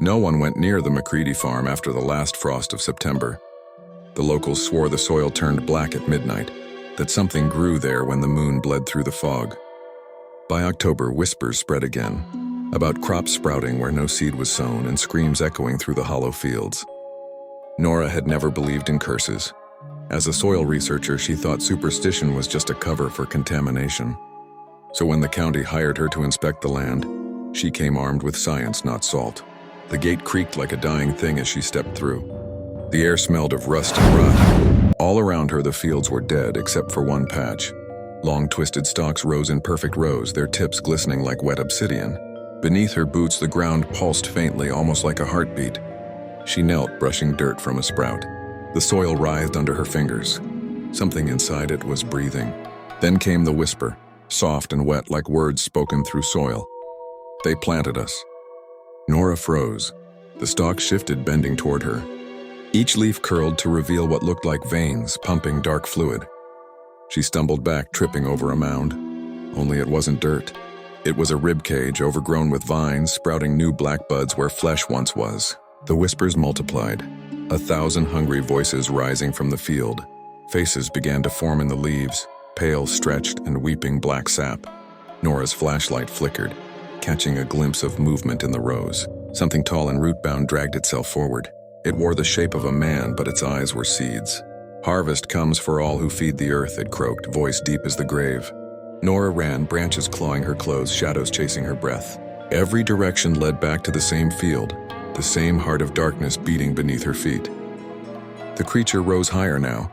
No one went near the McCready farm after the last frost of September. The locals swore the soil turned black at midnight, that something grew there when the moon bled through the fog. By October, whispers spread again, about crops sprouting where no seed was sown and screams echoing through the hollow fields. Nora had never believed in curses. As a soil researcher, she thought superstition was just a cover for contamination. So when the county hired her to inspect the land, she came armed with science, not salt. The gate creaked like a dying thing as she stepped through. The air smelled of rust and rot. All around her, the fields were dead except for one patch. Long twisted stalks rose in perfect rows, their tips glistening like wet obsidian. Beneath her boots, the ground pulsed faintly, almost like a heartbeat. She knelt, brushing dirt from a sprout. The soil writhed under her fingers. Something inside it was breathing. Then came the whisper, soft and wet like words spoken through soil. "They planted us." Nora froze. The stalk shifted, bending toward her. Each leaf curled to reveal what looked like veins, pumping dark fluid. She stumbled back, tripping over a mound. Only it wasn't dirt. It was a rib cage overgrown with vines, sprouting new black buds where flesh once was. The whispers multiplied, 1,000 hungry voices rising from the field. Faces began to form in the leaves, pale, stretched, and weeping black sap. Nora's flashlight flickered, catching a glimpse of movement in the rows. Something tall and root-bound dragged itself forward. It wore the shape of a man, but its eyes were seeds. "Harvest comes for all who feed the earth," it croaked, voice deep as the grave. Nora ran, branches clawing her clothes, shadows chasing her breath. Every direction led back to the same field, the same heart of darkness beating beneath her feet. The creature rose higher now,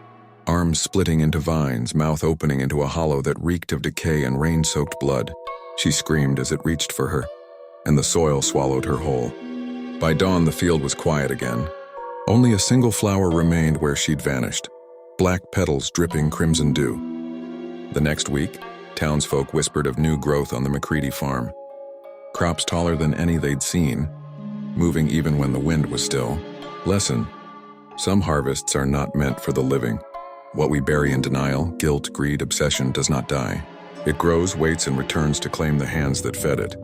arms splitting into vines, mouth opening into a hollow that reeked of decay and rain-soaked blood. She screamed as it reached for her, and the soil swallowed her whole. By dawn, the field was quiet again. Only a single flower remained where she'd vanished, black petals dripping crimson dew. The next week, townsfolk whispered of new growth on the McCready farm. Crops taller than any they'd seen, moving even when the wind was still. Lesson: some harvests are not meant for the living. What we bury in denial, guilt, greed, obsession does not die. It grows, waits, and returns to claim the hands that fed it.